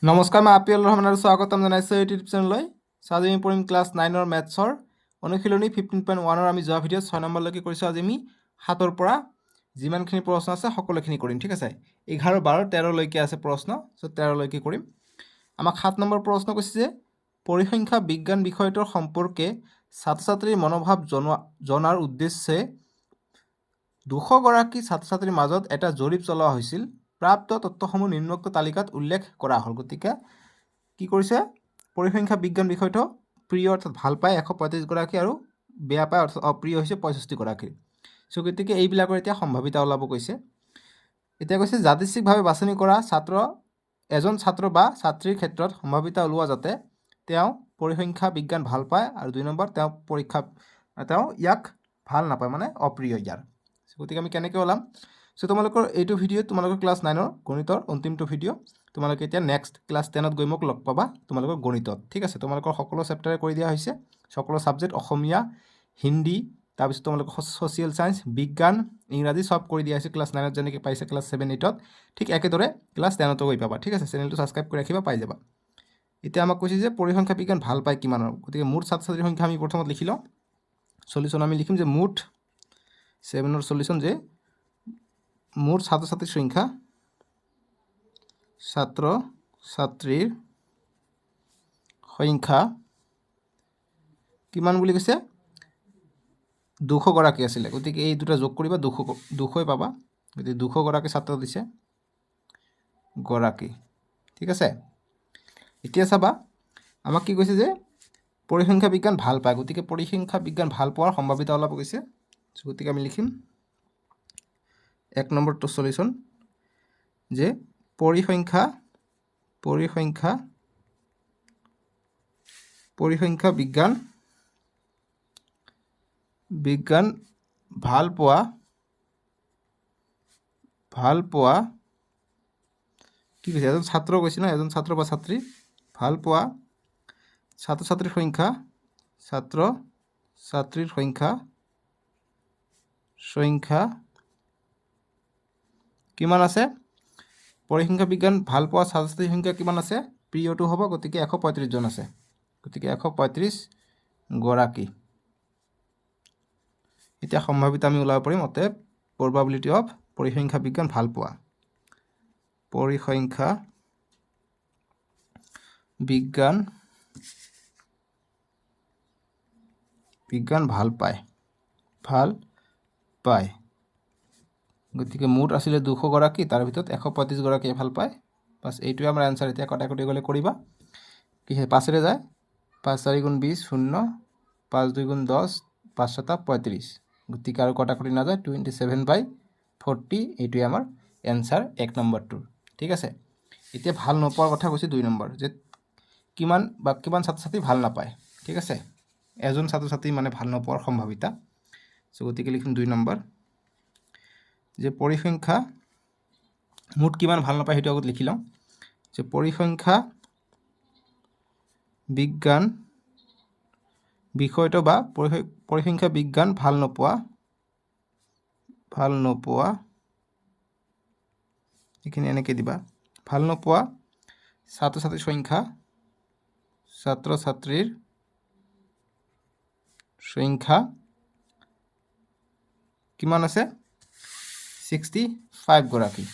নমস্কাৰ, মই আপিয়াল ৰহমান আৰু স্বাগতম জনাইছোঁ ইউটিউব চেনেললৈ। আজি আমি পঢ়িম ক্লাছ 9ৰ মেথছৰ অনুশীলনী 15.1ৰ আমি যোৱা ভিডিঅ'ত 6 নম্বৰলৈকে কৰিছোঁ। আজি আমি 7ৰ পৰা যিমানখিনি প্ৰশ্ন আছে সকলোখিনি কৰিম, ঠিক আছে। 11, 12, 13লৈকে আছে প্ৰশ্ন, চ' 13লৈকে কৰিম। আমাক 7 নম্বৰ প্ৰশ্ন কৈছে যে পৰিসংখ্যা বিজ্ঞান বিষয়টোৰ সম্পৰ্কে ছাত্ৰ ছাত্ৰীৰ মনোভাৱ জনাৰ উদ্দেশ্যে 200 গৰাকী ছাত্ৰ ছাত্ৰীৰ মাজত এটা জৰীপ চলোৱা হৈছিল। প্ৰাপ্ত তথ্যসমূহ নিম্নোক্ত তালিকাত উল্লেখ কৰা হ'ল। গতিকে কি কৰিছে, পৰিসংখ্যা বিজ্ঞান বিষয়টো প্ৰিয় অৰ্থাৎ ভাল পায় 135 গৰাকী আৰু বেয়া পায় অৰ্থাৎ অপ্ৰিয় হৈছে 65 গৰাকী। চ' গতিকে এইবিলাকৰ এতিয়া সম্ভাৱিতা ওলাব কৈছে। এতিয়া কৈছে যাদৃচ্ছিকভাৱে বাছনি কৰা এজন ছাত্ৰ বা ছাত্ৰীৰ ক্ষেত্ৰত সম্ভাৱিতা ওলোৱা যাতে তেওঁ পৰিসংখ্যা বিজ্ঞান ভাল পায়, আৰু 2 নম্বৰ তেওঁ ইয়াক ভাল নাপায়, মানে অপ্ৰিয় ইয়াৰ। গতিকে আমি কেনেকৈ ওলাম? চ' তোমালোকৰ এইটো ভিডিঅ'ত তোমালোকৰ ক্লাছ 9ৰ গণিতৰ অন্তিমটো ভিডিঅ'। তোমালোকে এতিয়া নেক্সট ক্লাছ 10ত গৈ মোক লগ পাবা তোমালোকৰ গণিতত, ঠিক আছে। তোমালোকৰ সকলো চেপ্টাৰে কৰি দিয়া হৈছে, সকলো ছাবজেক্ট অসমীয়া, হিন্দী, তাৰপিছত তোমালোকৰ ছ'চিয়েল চায়েন্স, বিজ্ঞান, ইংৰাজী চব কৰি দিয়া হৈছে। ক্লাছ 9ত যেনেকৈ পাইছে ক্লাছ 7, 8ত, ঠিক একেদৰে ক্লাছ 10তো গৈ পাবা, ঠিক আছে। চেনেলটো ছাবস্ক্ৰাইব কৰি ৰাখিবা, পাই যাবা। এতিয়া আমাক কৈছে যে পৰিসংখ্যা বিজ্ঞান ভাল পায় কিমানৰ। গতিকে মুঠ ছাত্ৰ ছাত্ৰীৰ সংখ্যা আমি প্ৰথমত লিখি লওঁ। সলিউশ্যন আমি লিখিম যে মুঠ 7ৰ সলিউশ্যন যে মুঠ ছাত্ৰ ছাত্ৰীৰ সংখ্যা কিমান বুলি কৈছে? 200 গৰাকী আছিলে। গতিকে এই দুটা যোগ কৰিবা, 200 পাবা। গতিকে 200 গৰাকী ছাত্ৰ দিছে গৰাকী, ঠিক আছে। এতিয়া চাবা আমাক কি কৈছে যে পৰিসংখ্যা বিজ্ঞান ভাল পায়। গতিকে পৰিসংখ্যা বিজ্ঞান ভাল পোৱাৰ সম্ভাৱিতা ওলাব কৈছে। গতিকে আমি লিখিম 1 নম্বৰটো সলিউশ্যন যে পৰিসংখ্যা বিজ্ঞান ভাল পোৱা কি কৈছে? এজন ছাত্ৰ কৈছে ন, এজন ছাত্ৰ বা ছাত্ৰী ভাল পোৱা ছাত্ৰ ছাত্ৰীৰ সংখ্যা কিমান আছে? পৰিসংখ্যা বিজ্ঞান ভাল পোৱা ছাত্ৰ ছাত্ৰীৰ সংখ্যা কিমান আছে? প্ৰিয়টো হ'ব, গতিকে 135 জন আছে। গতিকে 135 গৰাকী। এতিয়া সম্ভাৱিতা আমি ওলাব পাৰিম। অতএব প্ৰবাবিলিটি অফ পৰিসংখ্যা বিজ্ঞান ভাল পোৱা, পৰিসংখ্যা বিজ্ঞান ভাল পায়। গতিকে মুঠ আছিলে 200 গৰাকী, তাৰ ভিতৰত 135 গৰাকীয়ে ভাল পায়। বাছ এইটোৱে আমাৰ এনচাৰ। এতিয়া কটাকটি গ'লে কৰিবা, কি 5ৰে যায়, 5 4 গুণ 20 0, 5 2 গুণ 10, 5 7 35। গতিকে আৰু কটাকটি নাযায়, 27/40 এইটোৱে আমাৰ এনচাৰ 1 নম্বৰটোৰ, ঠিক আছে। এতিয়া ভাল নোপোৱাৰ কথা কৈছে 2 নম্বৰ, যে কিমান ছাত্ৰ ছাত্ৰী ভাল নাপায়, ঠিক আছে। এজন ছাত্ৰ ছাত্ৰী মানে ভাল নোপোৱাৰ সম্ভাৱিতা। চ' গতিকে লিখিম 2 নম্বৰ যে পৰিসংখ্যা মুঠ কিমান ভাল নাপায় সেইটো আগত লিখি লওঁ, যে পৰিসংখ্যা বিজ্ঞান বিষয়টো বা পৰিসংখ্যা বিজ্ঞান ভাল নোপোৱা এইখিনি এনেকৈ দিবা। ভাল নোপোৱা ছাত্ৰ ছাত্ৰীৰ সংখ্যা কিমান আছে? 65 গৰাকী।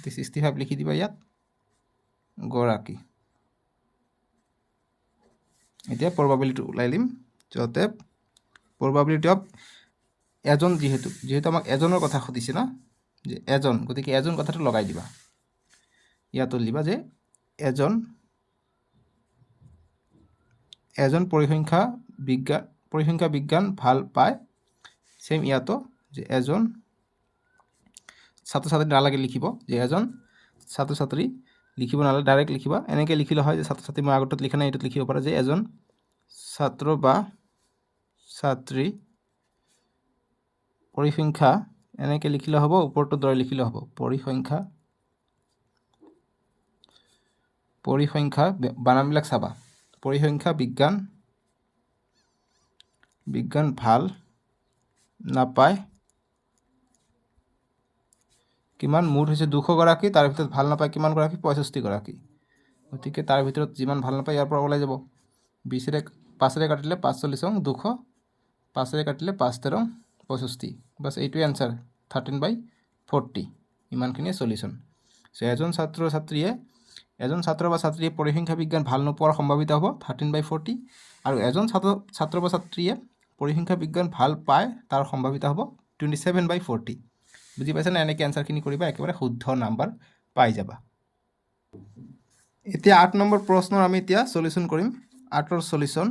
65 লিখি দিবা ইয়াত গৰাকী। এতিয়া প্ৰবাবিলিটি ওলাই লিম, যতে প্ৰবাবিলিটি অফ এজন, যিহেতু আমাক এজনৰ কথা সুধিছে না, যে এজন, গতিকে এজন কথাটো লগাই দিবা। ইয়াতো লিবা যে এজন পৰিসংখ্যা বিজ্ঞান ভাল পায়। সেম ইয়াতো যে এজন ছাত্ৰ ছাত্ৰী নালাগে লিখিব, যে এজন ছাত্ৰ ছাত্ৰী লিখিব নালাগে, ডাইৰেক্ট লিখিবা। এনেকৈ লিখিলে হয় যে ছাত্ৰ ছাত্ৰী, মই আগতত লিখা নাই, এইটোত লিখিব পাৰা যে এজন ছাত্ৰ বা ছাত্ৰী পৰিসংখ্যা, এনেকৈ লিখিলে হ'ব, ওপৰটো দৰে লিখিলে হ'ব। পৰিসংখ্যা বানানবিলাক চাবা। পৰিসংখ্যা বিজ্ঞান ভাল নাপায় কিমান? মুঠ হৈছে 200 গৰাকী, তাৰ ভিতৰত ভাল নাপায় কিমান গৰাকী? 65 গৰাকী। গতিকে তাৰ ভিতৰত যিমান ভাল নাপায় ইয়াৰ পৰা ওলাই যাব। 5 কাটিলে 5 40 200, 5 কাটিলে 5 13 65। বাছ এইটোৱে এনচাৰ 13/40। ইমানখিনিয়ে সলিউশ্যন। চ' এজন ছাত্ৰ বা ছাত্ৰীয়ে পৰিসংখ্যা বিজ্ঞান ভাল নোপোৱাৰ সম্ভাৱিতা হ'ব 13/40, আৰু এজন ছাত্ৰ বা ছাত্ৰীয়ে পৰিসংখ্যা বিজ্ঞান ভাল পায় তাৰ সম্ভাৱিতা হ'ব 27/40। বুজি পাইছেনে? এনেকৈ এনচাৰখিনি কৰিবা, একেবাৰে শুদ্ধ নাম্বাৰ পাই যাবা। এতিয়া 8 নম্বৰ প্ৰশ্নৰ আমি এতিয়া সলিউশ্যন কৰিম। 8ৰ সলিউশ্যন।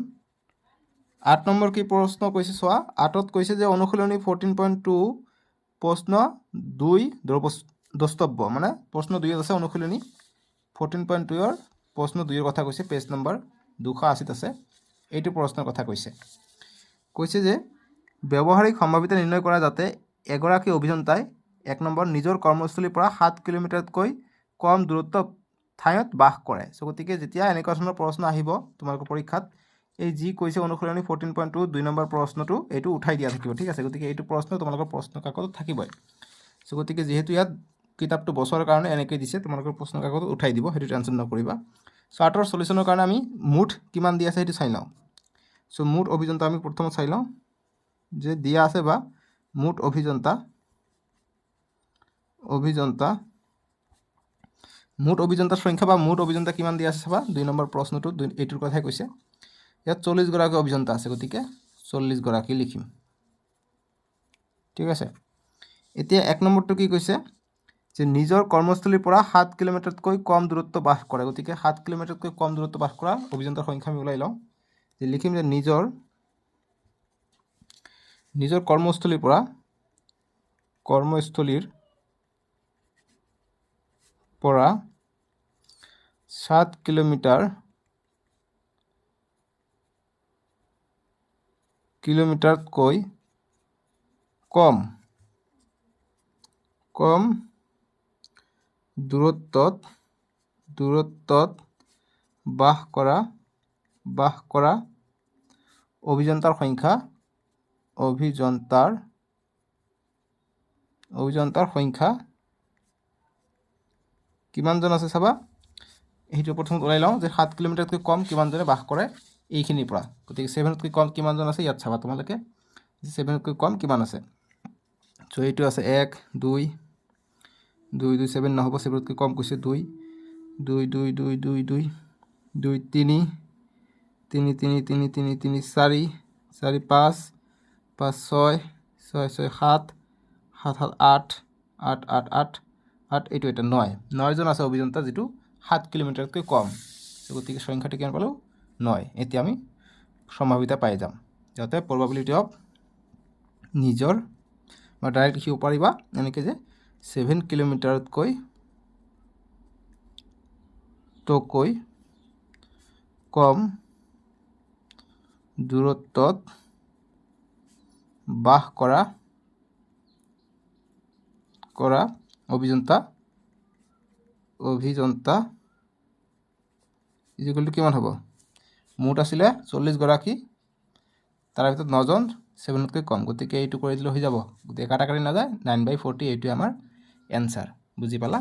8 নম্বৰ কি প্ৰশ্ন কৈছে চোৱা। 8ত কৈছে যে অনুশীলনী 14.2 প্ৰশ্ন 2 দ্ৰষ্টব্য, মানে প্ৰশ্ন 2 আছে অনুশীলনী 14.2ৰ প্ৰশ্ন 2ৰ কথা কৈছে, পেজ নম্বৰ 280 আছে। এইটো প্ৰশ্নৰ কথা কৈছে যে ব্যৱহাৰিক সম্ভাৱিতা নিৰ্ণয় কৰা যাতে এগৰাকী অভিযন্তাই 1 নম্বৰ নিজৰ কৰ্মস্থলীৰ পৰা 7 কিলোমিটাৰতকৈ কম দূৰত্ব ঠাইত বাস কৰে। চ' গতিকে যেতিয়া এনেকুৱা ধৰণৰ প্ৰশ্ন আহিব তোমালোকৰ পৰীক্ষাত, এই যি কৈছে অনুশীলনী 14.2 2 নম্বৰ প্ৰশ্নটো এইটো উঠাই দিয়া থাকিব, ঠিক আছে? গতিকে এইটো প্ৰশ্ন তোমালোকৰ প্ৰশ্ন কাকতত থাকিবই। চ' গতিকে যিহেতু ইয়াত কিতাপটো বছৰৰ কাৰণে এনেকৈ দিছে, তোমালোকৰ প্ৰশ্ন কাকতত উঠাই দিব, সেইটো টেনশ্যন নকৰিবা। চ' 8ৰ সলিউশ্যনৰ কাৰণে আমি মুঠ কিমান দিয়া আছে সেইটো চাই লওঁ। চ' মুঠ অভিযন্তা আমি প্ৰথমত চাই লওঁ যে দিয়া আছে বা মুঠ অভিযন্তাৰ সংখ্যা বা মুঠ অভিযন্তা কিমান দিয়া আছে বা 2 নম্বৰ প্ৰশ্নটো এইটোৰ কথাই কৈছে। ইয়াত 40 গৰাকী অভিযন্তা আছে, গতিকে 40 গৰাকী লিখিম, ঠিক আছে? এতিয়া 1 নম্বৰটো কি কৈছে যে নিজৰ কৰ্মস্থলীৰ পৰা 7 কিলোমিটাৰতকৈ কম দূৰত্ব বাস কৰে। গতিকে 7 কিলোমিটাৰতকৈ কম দূৰত্ব বাস কৰা অভিযন্তাৰ সংখ্যা আমি ওলাই লওঁ। যে লিখিম যে নিজৰ কৰ্মস্থলীৰ পৰা 7 কিলোমিটাৰতকৈ কম দূৰত্বত বাস কৰা অভিযন্তাৰ সংখ্যা কিমানজন আছে চাবা। সেইটো প্ৰথমত ওলাই লওঁ যে 7 কিলোমিটাৰতকৈ কম কিমানজনে বাস কৰে এইখিনিৰ পৰা। গতিকে 7তকৈ কম কিমানজন আছে ইয়াত চাবা তোমালোকে, 7তকৈ কম কিমান আছে। চ' এইটো আছে 1 2 2 2 7 নহ'ব, 7তকৈ কম কৈছে 2 2 2 2 2 2 2 3 3 3 3 3 3 4 4 5 5 6 6 6 7 7 7 8 8 8 8 8 এইটো এটা 9জন আছে অভিযন্তা যিটো 7 কিলোমিটাৰতকৈ কম। গতিকে সংখ্যাটো কিমান পালোঁ 9। এতিয়া আমি সম্ভাৱিতা পাই যাম, যাতে প্ৰবাবিলিটি অফ নিজৰ বা ডাইৰেক্ট লিখিব পাৰিবা এনেকৈ যে 7 কিলোমিটাৰতকৈ কম দূৰত্বত বাস কৰা অভিযন্তা ইজিকুৱেলটো কিমান হ'ব? মুঠ আছিলে 40 গৰাকী, তাৰ ভিতৰত 9জন 7তকৈ কম, গতিকে এইটো কৰি দিলে হৈ যাব। গতিকে কাটাকাটি নাযায়, 9/40 এইটোৱে আমাৰ এনচাৰ। বুজি পালা?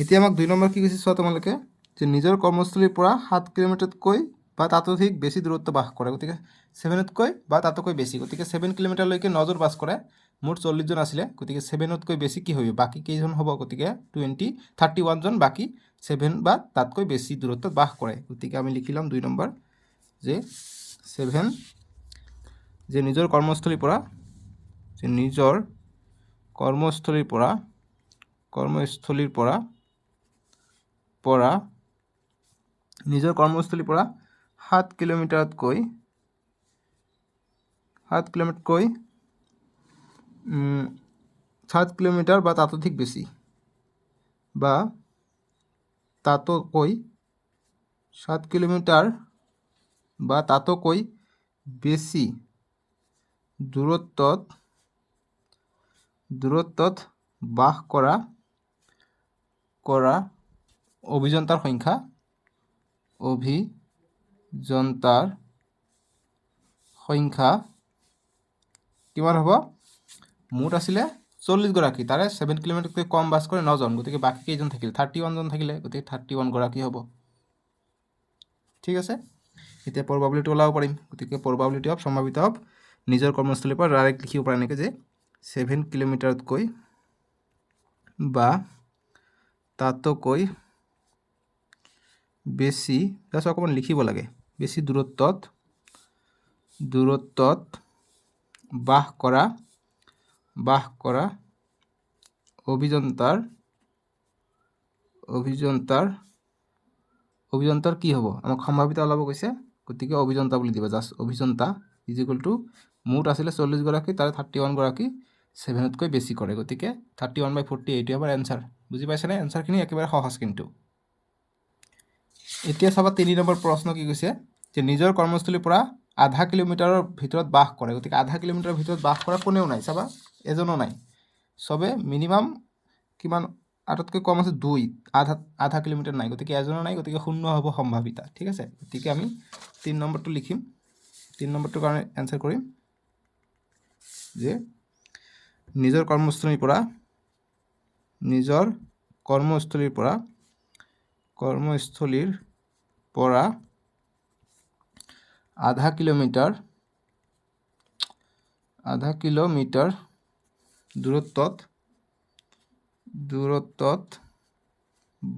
এতিয়া আমাক 2 নম্বৰ কি কৈছে চোৱা তোমালোকে, যে নিজৰ কৰ্মস্থলীৰ পৰা 7 কিলোমিটাৰতকৈ বা তাতোধিক বেছি দূৰত্ব বাস কৰে। গতিকে 7তকৈ বা তাতোকৈ বেছি, গতিকে 7 কিলোমিটাৰলৈকে 9জন বাস কৰে, মুঠ 40জন আছিলে। গতিকে 7তকৈ বেছি কি হ'ব? বাকী কেইজন হ'ব? গতিকে 31জন বাকী 7 বা তাতকৈ বেছি দূৰত্বত বাস কৰে। গতিকে আমি লিখি ল'ম 2 নম্বৰ যে 7 যে নিজৰ কৰ্মস্থলীৰ পৰা নিজৰ কৰ্মস্থলীৰ পৰা 7 কিলোমিটাৰতকৈ 7 কিলোমিটাৰ বা তাতোধিক বেছি বা 7 কিলোমিটাৰ বা তাতোকৈ বেছি দূৰত্বত বাস কৰা অভিযন্তাৰ সংখ্যা কিমান হ'ব? মুঠ আছিলে 40গৰাকী তাৰে 7 কিলোমিটাৰতকৈ কম বাস কৰে 9জন, গতিকে বাকী কেইজন থাকিল 31জন থাকিলে, গতিকে 31গৰাকী হ'ব। ঠিক আছে, এতিয়া প্ৰবাবিলিটি ওলাব পাৰিম। গতিকে প্ৰবাবিলিটি অফ সম্ভাৱিত অফ নিজৰ কৰ্মস্থলীৰ পৰা ডাইৰেক্ট লিখিব পাৰে এনেকৈ যে 7 কিলোমিটাৰতকৈ বা তাতকৈ বেছি, জাষ্ট অকণমান লিখিব লাগে, বেছি দূৰত্বত বাস কৰা অভিযন্তাৰ কি হ'ব, আমাক সম্ভাৱিত ওলাব কৈছে, গতিকে অভিযন্তা বুলি দিবা, জাষ্ট অভিযন্তা ইজ ইকুৱেল টু মুঠ আছিলে 40গৰাকী তাৰে 31গৰাকী 7তকৈ বেছি কৰে, গতিকে 31/40 এইটোৱে আমাৰ এনচাৰ। বুজি পাইছেনে? এনচাৰখিনি একেবাৰে সহজ কিন্তু। এতিয়া চাবা 3 নম্বৰ প্ৰশ্ন কি কৈছে যে নিজৰ কৰ্মস্থলীৰ পৰা আধা কিলোমিটাৰৰ ভিতৰত বাস কৰে, গতিকে আধা কিলোমিটাৰৰ ভিতৰত বাস কৰা কোনেও নাই, চাবা এজনো নাই, চবে মিনিমাম কিমান আটাইতকৈ কম আছে 2, আধা কিলোমিটাৰ নাই, গতিকে এজনো নাই, গতিকে 0 হ'ব সম্ভাৱিতা। ঠিক আছে, গতিকে আমি 3 নম্বৰটো লিখিম, 3 নম্বৰটোৰ কাৰণে এনচাৰ কৰিম যে নিজৰ কৰ্মস্থলীৰ পৰা আধা কিলোমিটাৰ দূৰত্বত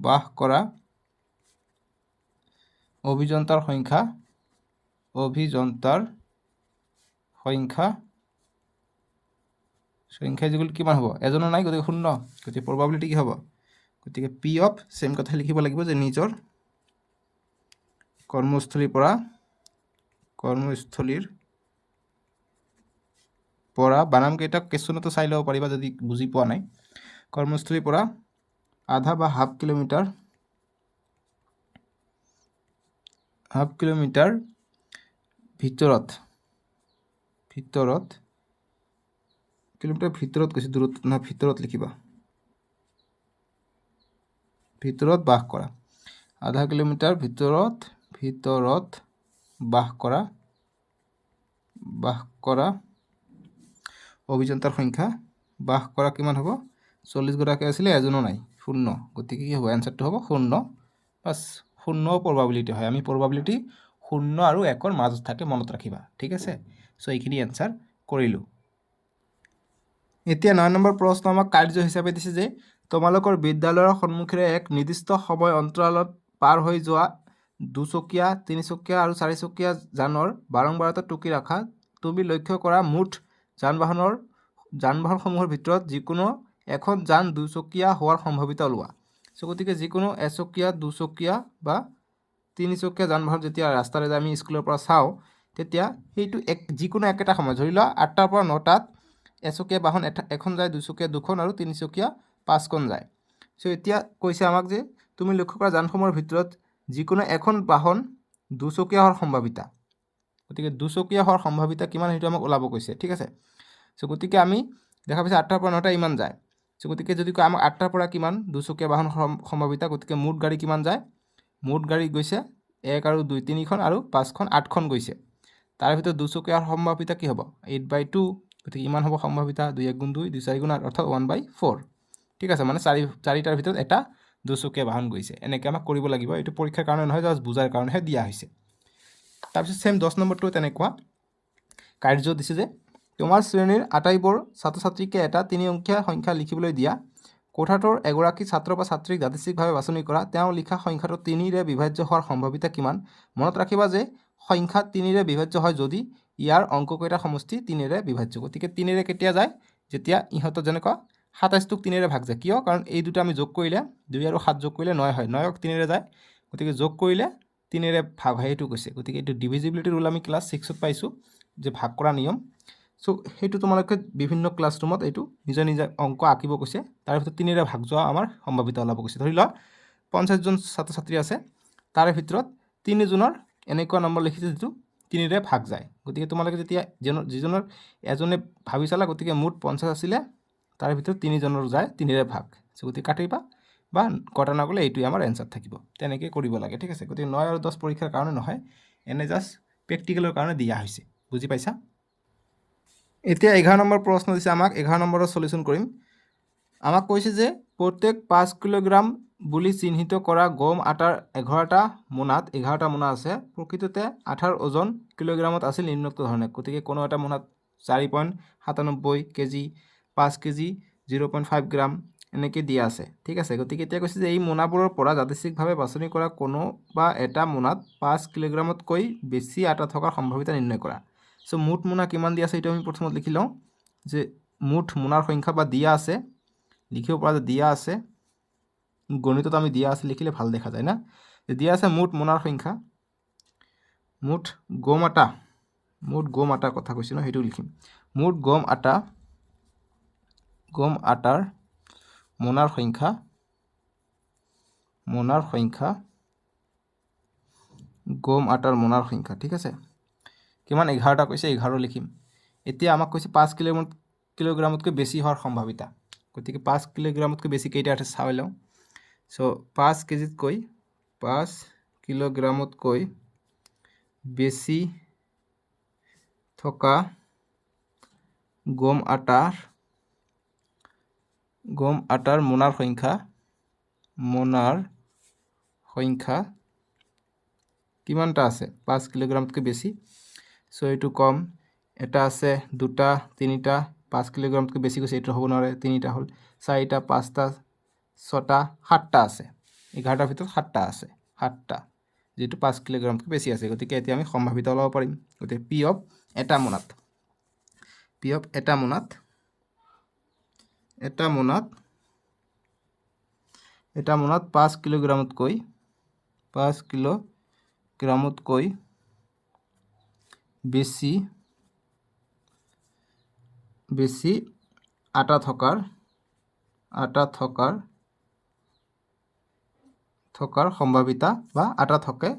বাস কৰা অভিযন্তাৰ সংখ্যা যিগুলো কিমান হ'ব, এজনো নাই, গতিকে 0, গতিকে প্ৰবাবিলিটি কি হ'ব, গতিকে পি অফ সেম কথা লিখিব লাগিব যে নিজৰ কৰ্মস্থলীৰ পৰা বানামকেইটা কেছনতো চাই ল'ব পাৰিবা যদি বুজি পোৱা নাই, কৰ্মস্থলীৰ পৰা আধা বা হাফ কিলোমিটাৰ ভিতৰত কিলোমিটাৰ ভিতৰত কৈছে, দূৰত নহয়, ভিতৰত লিখিবা, ভিতৰত বাস কৰা, আধা কিলোমিটাৰ ভিতৰত বাস কৰা অভিযন্তাৰ সংখ্যা, বাস কৰা কিমান হ'ব, 40গৰাকী আছিলে, এজনো নাই, 0, গতিকে কি হ'ব, এনচাৰটো হ'ব 0, বাছ 0 প্ৰবাবিলিটি হয়, আমি প্ৰবাবিলিটি 0 আৰু 1ৰ মাজত থাকে, মনত ৰাখিবা। ঠিক আছে, চ' এইখিনি এনচাৰ কৰিলোঁ। এতিয়া 9 নম্বৰ প্ৰশ্ন আমাক কাৰ্য হিচাপে দিছে যে তোমালোকৰ বিদ্যালয়ৰ সন্মুখেৰে এক নিৰ্দিষ্ট সময় অন্তৰালত পাৰ হৈ যোৱা 2চকীয়া, 3চকীয়া আৰু 4চকীয়া যানৰ বাৰম্বাৰতা টুকি ৰাখা, তুমি লক্ষ্য কৰা মুঠ যানবাহনসমূহৰ ভিতৰত যিকোনো এখন যান 2চকীয়া হোৱাৰ সম্ভাৱিতা ওলোৱা। চ' গতিকে যিকোনো এচকীয়া, 2চকীয়া বা 3চকীয়া যানবাহন যেতিয়া ৰাস্তাৰে আমি স্কুলৰ পৰা চাওঁ, তেতিয়া সেইটো যিকোনো একেটা সময়, ধৰি লোৱা 8টাৰ পৰা 9টাত এচকীয়া বাহন এখন যায়, 2চকীয়া 2খন আৰু 3চকীয়া 5খন যায়। চ' এতিয়া কৈছে আমাক যে তুমি লক্ষ্য কৰা যানসমূহৰ ভিতৰত যিকোনো এখন বাহন 2চকীয়া হোৱাৰ সম্ভাৱিতা, গতিকে 2চকীয়া হোৱাৰ সম্ভাৱিতা কিমান সেইটো আমাক ওলাব কৈছে। ঠিক আছে, চ' গতিকে আমি দেখা পাইছে 8টাৰ পৰা 9টা ইমান যায়, চ' গতিকে যদি কয় আমাক 8টাৰ পৰা কিমান 2চকীয়া বাহন সম্ভাৱিতা, গতিকে মুঠ গাড়ী কিমান যায়, মুঠ গাড়ী গৈছে 1 আৰু 2 3খন আৰু 5খন 8খন গৈছে, তাৰে ভিতৰত 2চকীয়াৰ সম্ভাৱিতা কি হ'ব, 8/2, গতিকে ইমান হ'ব সম্ভাৱিতা, 2 1 গুণ 2, 2 4 গুণ 8, অৰ্থাৎ 1/4। ঠিক আছে, মানে 4টাৰ ভিতৰত এটা 2চকীয়া বাহন গৈছে, এনেকৈ আমাক কৰিব লাগিব, এইটো পৰীক্ষাৰ কাৰণে নহয়, জাষ্ট বুজাৰ কাৰণেহে দিয়া হৈছে। তাৰপিছত ছেম 10 নম্বৰটো তেনেকুৱা কাৰ্য দিছে যে তোমাৰ শ্ৰেণীৰ আটাইবোৰ ছাত্ৰ ছাত্ৰীকে এটা 3 অংকীয়া সংখ্যা লিখিবলৈ দিয়া, কোঠাটোৰ এগৰাকী ছাত্ৰ বা ছাত্ৰীক যাদৃচ্ছিকভাৱে বাছনি কৰা, তেওঁ লিখা সংখ্যাটো 3ৰে বিভাজ্য হোৱাৰ সম্ভাৱিতা কিমান। মনত ৰাখিবা যে সংখ্যা 3ৰে বিভাজ্য হয় যদি ইয়াৰ অংককেইটাৰ সমষ্টি 3ৰে বিভাজ্য, গতিকে 3ৰে কেতিয়া যায়, যেতিয়া ইহঁতৰ যেনেকুৱা 27টোক 3ৰে ভাগ যায়, কিয়, কাৰণ এই দুটা আমি যোগ কৰিলে 2 আৰু 7 যোগ কৰিলে 9 হয়, 9ক 3ৰে যায়, গতিকে যোগ কৰিলে 3ৰে ভাগ হয়, সেইটো কৈছে। গতিকে এইটো ডিভিজিবিলিটি ৰুল আমি ক্লাছ 6ত পাইছোঁ যে ভাগ কৰা নিয়ম। চ' সেইটো তোমালোকে বিভিন্ন ক্লাছৰুমত এইটো নিজে অংক আঁকিব কৈছে, তাৰ ভিতৰত 3ৰে ভাগ যোৱা আমাৰ সম্ভাৱিতা ওলাব কৈছে। ধৰি লোৱা 50জন ছাত্ৰ ছাত্ৰী আছে, তাৰে ভিতৰত 3জনৰ এনেকুৱা নম্বৰ লিখিছে যিটো 3ৰে ভাগ যায়, গতিকে তোমালোকে যেতিয়া যিজনৰ এজনে ভাবি চালা, গতিকে মুঠ 50 আছিলে, তাৰে ভিতৰত 3জনৰ যায় 3ৰে ভাগ, গতিকে কাটিবা বা কটা নগ'লে এইটোৱে আমাৰ এনচাৰ থাকিব, তেনেকৈ কৰিব লাগে। ঠিক আছে, গতিকে 9 আৰু 10 পৰীক্ষাৰ কাৰণে নহয়, এনে জাষ্ট প্ৰেক্টিকেলৰ কাৰণে দিয়া হৈছে, বুজি পাইছা। এতিয়া 11 নম্বৰ প্ৰশ্ন দিছে আমাক 11 নম্বৰৰ সলিউশন কৰিম আমাক কৈছে যে প্ৰত্যেক 5 কিলোগ্ৰাম বুলি চিহ্নিত কৰা গম আটাৰ 11টা মোনাত 11টা মোনা আছে প্ৰকৃততে আঠাৰ ওজন কিলোগ্ৰামত আছিল নিম্নোক্ত ধৰণে গতিকে কোনো এটা মোনাত 4.97 কেজি 5 কেজি 0.5 গ্ৰাম এনেকৈ দিয়া আছে ঠিক আছে গতিকে এতিয়া কৈছে যে এই মোনাবোৰৰ পৰা যাদৃচ্ছিকভাৱে বাছনি কৰা কোনো বা এটা মোনাত 5 কিলোগ্ৰামতকৈ বেছি আটা থকাৰ সম্ভাৱিতা নিৰ্ণয় কৰা সো মুঠ মোনা কিমান দিয়া আছে এইটো আমি প্ৰথমত লিখি লওঁ যে মুঠ মোনাৰ সংখ্যা বা দিয়া আছে লিখিব পৰা যে দিয়া আছে গণিতত আমি দিয়া আছে লিখিলে ভাল দেখা যায় না যে দিয়া আছে মুঠ মোনাৰ সংখ্যা মুঠ গম আটা কথা কৈছে ন সেইটো লিখিম মুঠ গম আটাৰ মোনাৰ সংখ্যা গম আটাৰ মোনাৰ সংখ্যা ঠিক আছে কিমান 11টা কৈছে 11 লিখিম এতিয়া আমাক কৈছে 5 কিলোগ্ৰামতকৈ বেছি হোৱাৰ সম্ভাৱিতা গতিকে 5 কিলোগ্ৰামতকৈ বেছি কেইটা আছে চাই লওঁ সো 5 কেজিতকৈ 5 কিলোগ্ৰামতকৈ বেছি থকা গম আটাৰ মোনাৰ সংখ্যা কিমানটা আছে 5 কিলোগ্ৰামতকৈ বেছি সো এইটো কম এটা আছে দুটা তিনিটা 5 কিলোগ্ৰামতকৈ বেছি কৈছে এইটো হ'ব নোৱাৰে তিনিটা হ'ল চাৰিটা পাঁচটা ছটা সাতটা আছে 11টাৰ ভিতৰত সাতটা আছে সাতটা যেটো 5 কিলোগ্ৰামতকৈ বেছি আছে গতিকে এতিয়া আমি সম্ভাৱিতা ওলাব পাৰিম গতিকে পি অফ এটা মোনাত 5 কিলোগ্ৰামতকৈ বেছি আটা থকাৰ সম্ভাৱিতা বা আটা থাকে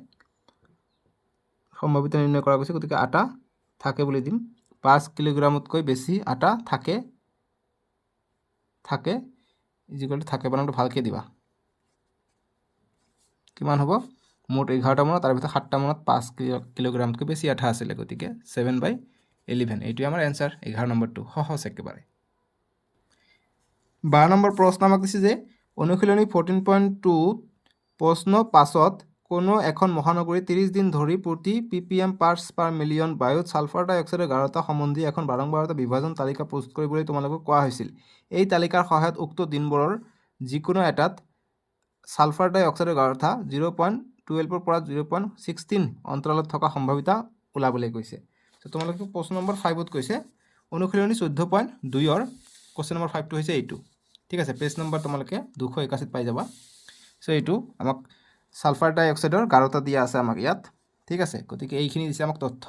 সম্ভাৱিতা নিৰ্ণয় কৰা গৈছে গতিকে আটা থাকে বুলি দিম 5 কিলোগ্ৰামতকৈ বেছি আটা থাকে ইজিকল থাকে বানানটো ভালকৈ দিবা কিমান হ'ব মুঠ 11টা মোনা তাৰ ভিতৰত 7টা মোনাত 5 কিলোগ্ৰামতকৈ বেছি আঠা আছিলে গতিকে 7/11 এইটোৱে আমাৰ এনসাৰ 11 নম্বৰটো সহজ একেবাৰে 12 নম্বৰ প্ৰশ্ন আমাক দিছে যে অনুশীলনী 14.2 প্ৰশ্ন 5ত কোনো এখন মহানগৰী 30 দিন ধৰি প্ৰতি ppm পাৰ্টছ পাৰ মিলিয়ন বায়ুত সালফাৰ ডাই অক্সাইডৰ গাঢ়তা সম্বন্ধী এখন বাৰম্বাৰতা বিভাজন তালিকা প্ৰস্তুত কৰিবলৈ তোমালোকক কোৱা হৈছিল এই তালিকাৰ সহায়ত উক্ত দিনবোৰৰ যিকোনো এটাত সালফাৰ ডাই অক্সাইডৰ গাঢ়তা 0.12 পৰা 0.16 অন্তৰালত থকা সম্ভাৱিতা ওলাবলৈ কৈছে তো তোমালোকক প্ৰশ্ন নম্বৰ 5ত কৈছে অনুশীলনী 14.2ৰ কোৱেশ্চন নম্বৰ 5টো হৈছে এইটো ঠিক আছে পেজ নম্বৰ তোমালোকে 281 পাই যাবা সো এইটো আমাক সালফাৰ ডাই অক্সাইডৰ গাঢ়তা দিয়া আছে আমাক ইয়াত ঠিক আছে গতিকে এইখিনি দিছে আমাক তথ্য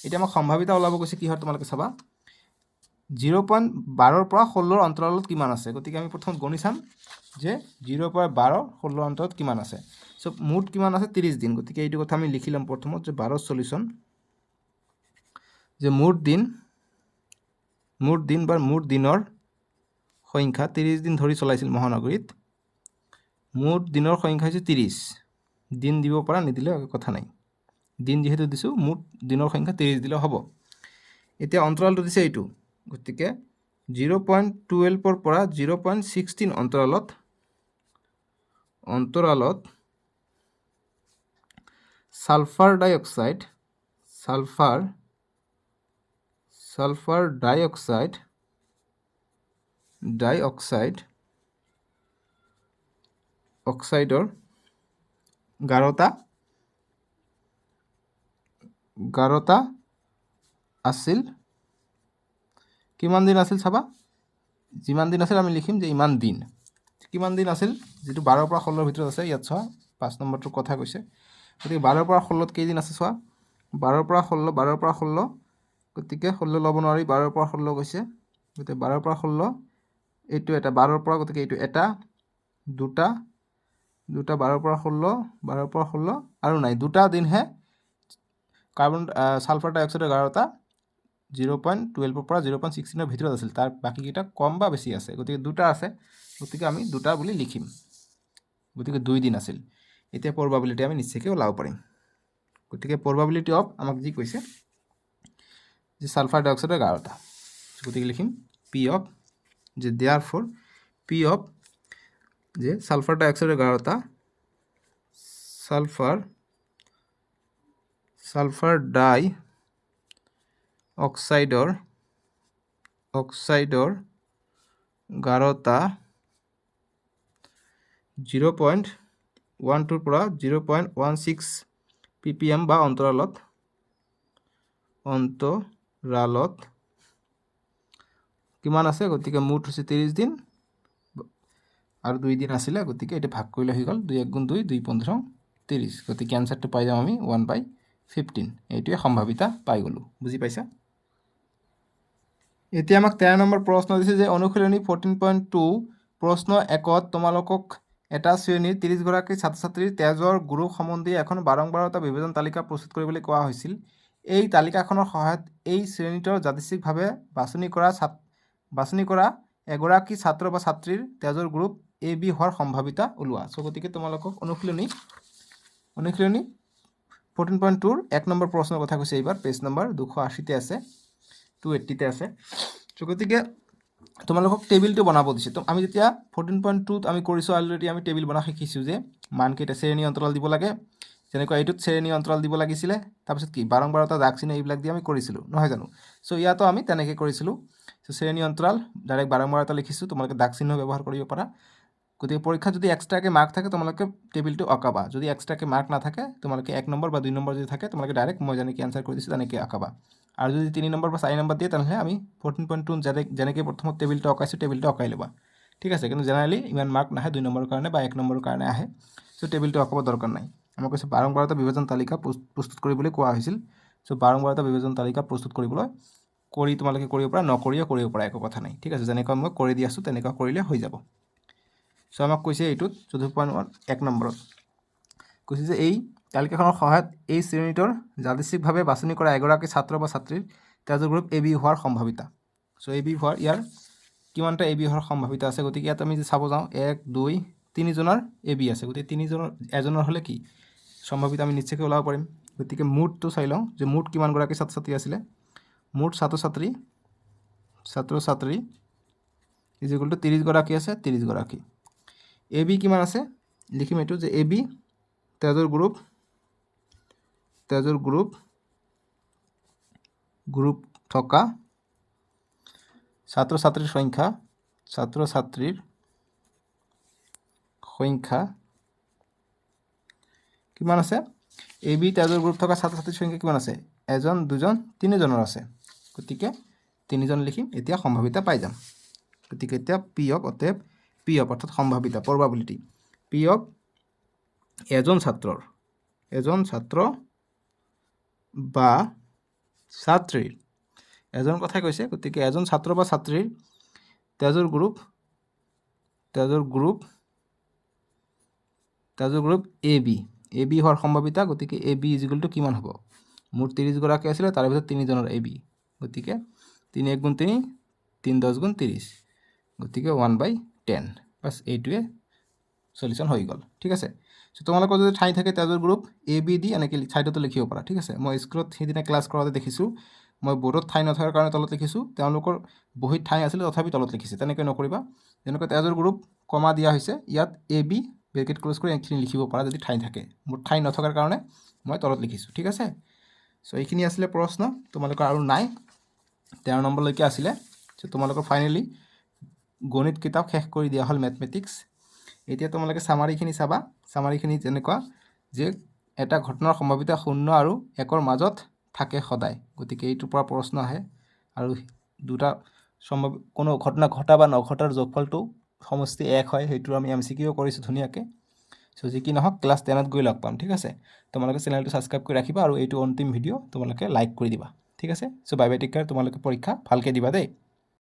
এটা আমাক সম্ভাৱিতা ওলাব কৈছে কি হয় তোমালোকে চাবা 0.12 পৰা 16 অন্তৰালত কিমান আছে গতিকে আমি প্ৰথম গণি চাম যে 0.12 16 অন্তৰালত কিমান আছে সো মুঠ কিমান আছে 30 দিন গতিকে এইটো কথা আমি লিখি লম প্ৰথমত যে 12 সলিউশন যে মুঠ দিনৰ সংখ্যা 30 দিন ধৰি চলাইছিল মহানগৰীত মুঠ দিনৰ সংখ্যা হৈছে 30 দিন দিব পৰা নিদিলে কথা নাই দিন যেহেতু দিছো মুঠ দিনৰ সংখ্যা 30 দিলে হ'ব এতিয়া অন্তৰালটো দিছে এইটো গতিকে 0.12 পৰা 0.16 অন্তৰালত সালফাৰ ডাই অক্সাইডৰ গাঢ়তা আছিল কিমান দিন আছিল চাবা যিমান দিন আছিল আমি লিখিম যে ইমান দিন কিমান দিন আছিল যেটো 12 পৰা 16 ভিতৰত আছে ইয়াত চোৱা 5 নম্বৰটোৰ কথা কৈছে গতিকে 12 পৰা 16ত কেইদিন আছে চোৱা 12 পৰা 16 গতিকে 16 ল'ব নোৱাৰি 12 পৰা 16 কৈছে গতিকে 12 পৰা 16 এইটো এটা 12 পৰা গতিকে এইটো এটা দুটা 12 পৰা 16 আৰু নাই দুটা দিনহে সালফাৰ ডাই অক্সাইডৰ গাঢ়তা 0.12 পৰা 0.16 ভিতৰত আছিল তাৰ বাকিকেইটা কম বা বেছি আছে গতিকে দুটা আছে গতিকে আমি দুটা বুলি লিখিম গতিকে 2 দিন আছিল এতিয়া প্ৰবাবিলিটি আমি নিশ্চয়কৈ ওলাব পাৰিম গতিকে প্ৰবাবিলিটি অফ আমাক যি কৈছে যে সালফাৰ ডাই অক্সাইডৰ গাঢ়তা গতিকে লিখিম পি অফ যে দেয়াৰ ফৰ পি অফ যে সালফাৰ ডাইঅক্সাইডৰ 11টা সালফাৰ ডাই অক্সাইডৰ 11টা 0.12 পৰা 0.16 ppm বা অন্তৰালত কিমান আছে গতিকে মুঠ হৈছে 30 দিন আৰু 2 দিন আছিলে গতিকে এটা ভাগ কৰিলে হৈ গ'ল 2 1 গুণ 2 2 15 30 গতিকে আনসাৰটো পাই যাম আমি 1/15 এইটোৱে সম্ভাৱিতা পাই গ'লো বুজি পাইছা এতিয়া আমাক 13 নম্বৰ প্ৰশ্ন দিছে যে অনুশীলনী 14.2 প্ৰশ্ন 1ত তোমালোকক এটা শ্ৰেণীৰ 30 গৰাকী ছাত্ৰ-ছাত্ৰীৰ তেজৰ গ্ৰুপ সম্বন্ধে এখন বাৰম্বাৰতা বিভাজন তালিকা প্ৰস্তুত কৰিবলৈ কোৱা হৈছিল এই তালিকাখনৰ সহায়ত এই শ্ৰেণীটোৰ যাদৃচ্ছিকভাৱে বাছনি কৰা এগৰাকী ছাত্ৰ বা ছাত্ৰীৰ তেজৰ গ্ৰুপ এ বি হোৱাৰ সম্ভাৱিতা ওলোৱা সো গতিকে তোমালোকক অনুশীলনী 14.2 ৰ 1 নম্বৰ প্ৰশ্নৰ কথা কৈছে এইবাৰ পেজ নম্বৰ 280 তে আছে 280 তে আছে সো গতিকে তোমালোকক টেবিলটো বনাব দিছে তো আমি যেতিয়া 14.2 ত আমি কৰিছো অলৰেডি আমি টেবিল বনা শিকিছো যে মান কেইটা শ্ৰেণী অন্তৰাল দিব লাগে যেনেকৈ এইটোত শ্ৰেণী অন্তৰাল দিব লাগিছিলে তাৰপিছত কি বাৰম্বাৰতা দাগ চিহ্ন এইবিলাক দি আমি কৰিছিলো নহয় জানো সো ইয়াতো আমি তেনেকৈ কৰিছিলো সো শ্ৰেণী অন্তৰাল ডাইৰেক্ট বাৰম্বাৰতা লিখিছো তোমালোকে দাগ চিহ্ন ব্যৱহাৰ কৰিব পাৰা গতিকে পৰীক্ষা যদি এক্সট্ৰাকে মাৰ্ক থাকে তোমালোকে টেবিলটো আঁকাবা যদি এক্সট্ৰাকে মাৰ্ক না থাকে তোমালোকে 1 নম্বৰ বা 2 নম্বৰ যদি থাকে তোমালোকে ডাইৰেক্ট মই যেনেকৈ আনসাৰ কৰি দিছো তেনেকৈ আঁকাবা আৰু যদি 3 নম্বৰ বা 4 নম্বৰ দিয়ে তাহলে আমি 14.2 যেনেকৈ প্ৰথমত টেবিলটো আঁকাইছো টেবিলটো আঁকাই লবা ঠিক আছে কিন্তু জেনাৰেলি ইমান মাৰ্ক নাহে 2 নম্বৰৰ কাৰণে বা 1 নম্বৰৰ কাৰণে আহে সো টেবিলটো আঁকাব দৰকাৰ নাই আমাক কৈছে বাৰম্বাৰতা বিভাজন তালিকা প্ৰস্তুত কৰিবলৈ কোৱা হৈছিল সো বাৰম্বাৰতা বিভাজন তালিকা প্ৰস্তুত কৰিবলৈ কৰি তোমালোকে কৰিব পৰা নকৰিও কৰিব পৰা একো কথা নাই ঠিক আছে যেনেকৈ মই কৰি দি আছো তেনেকৈ কৰিলে হৈ যাব সো আমাক কৈছে এইটোত 14.1 নম্বৰত কৈছে যে এই তালিকাখনৰ সহায়ত এই শ্ৰেণীটোৰ যাদৃচ্ছিকভাৱে বাছনি কৰা এগৰাকী ছাত্ৰ বা ছাত্ৰীৰ তেজৰ গ্ৰুপ এ বি হোৱাৰ সম্ভাৱিতা সো এ বি হোৱাৰ ইয়াৰ কিমানটা এ বি হোৱাৰ সম্ভাৱিতা আছে গতিকে ইয়াত আমি যে চাব যাওঁ 1 2 3 জনৰ এ বি আছে গতিকে 3 জনৰ এজনৰ হলে কি সম্ভাৱিতা আমি নিশ্চয়কৈ ওলাব পাৰিম গতিকে মুঠটো চাই লওঁ যে মুঠ কিমান গৰাকী ছাত্ৰ-ছাত্ৰী আছিলে মুঠ ছাত্ৰ-ছাত্ৰী ইজ ইকুৱেল টু 30 গৰাকী আছে 30 গৰাকী এ বি কিমান আছে লিখিম এইটো যে এ বি তেজৰ গ্ৰুপ থকা ছাত্ৰ-ছাত্ৰীৰ সংখ্যা কিমান আছে এ বি তেজৰ গ্ৰুপ থকা ছাত্ৰ-ছাত্ৰীৰ সংখ্যা কিমান আছে এজন দুজন তিনিজনৰ আছে গতিকে তিনিজন লিখিম এতিয়া সম্ভাৱিতা পাই যাম গতিকে এতিয়া পি অফ অৰ্থাৎ সম্ভাৱিতা প্ৰবাবিলিটি পি অফ এজন ছাত্ৰ বা ছাত্ৰীৰ এজন কথাই কৈছে গতিকে এজন ছাত্ৰ বা ছাত্ৰীৰ তেজৰ গ্ৰুপ এ বি হোৱাৰ সম্ভাৱিতা গতিকে A B is equal to কিমান হ'ব মুঠ 30 গৰাকী আছিলে তাৰ ভিতৰত 3 জনৰ এ বি গতিকে 3 1 গুণ 3 3 10 গুণ 30 গতিকে 1/10 বাস এইটোৱে সলিউশন হৈ গ'ল ঠিক আছে সো তোমালোকৰ যদি ঠাই থাকে তেজৰ গ্ৰুপ এ বি ডি এনেকৈ সাইডতো লিখিব পাৰা ঠিক আছে মই স্কুলত সেইদিনা ক্লাছ কৰাতে দেখিছোঁ মই বোৰ্ডত ঠাই নথকাৰ কাৰণে তলত লিখিছোঁ তেওঁলোকৰ বহীত ঠাই আছিল তথাপি তলত লিখিছে তেনেকৈ নকৰিবা যেনেকৈ তেজৰ গ্ৰুপ কমা দিয়া হৈছে ইয়াত এ বি ব্ৰেকেট ক্লোজ কৰি এইখিনি লিখিব পাৰা যদি ঠাই থাকে মোৰ ঠাই নথকাৰ কাৰণে মই তলত লিখিছোঁ ঠিক আছে সো এইখিনি আছিলে প্ৰশ্ন তোমালোকৰ আৰু নাই 13 নম্বৰলৈকে আছিলে সো তোমালোকৰ ফাইনেলি গণিত কিতাপ শেষ কৰি দিয়া হ'ল মেথমেটিক্স এতিয়া তোমালোকে সামাৰীখিনি চাবা সামাৰীখিনি যেনেকুৱা যে এটা ঘটনাৰ সম্ভাৱিতা 0 আৰু 1ৰ মাজত থাকে সদায় গতিকে এইটোৰ পৰা প্ৰশ্ন আহে আৰু দুটা সম্ভৱ কোনো ঘটনা ঘটা বা নঘটাৰ যোগফলটো সমষ্টি 1 হয় সেইটো আমি এমসিকিউ কৰিছো ধুনীয়াকৈ সো যি কি নহওক ক্লাছ 10ত গৈ লগ পাম ঠিক আছে তোমালোকে চেনেলটো সাবস্ক্ৰাইব কৰি ৰাখিবা আৰু এইটো অন্তিম ভিডিঅ' তোমালোকে লাইক কৰি দিবা ঠিক আছে so bye bye take care তোমালোকে পৰীক্ষা ভালকৈ দিবা দেই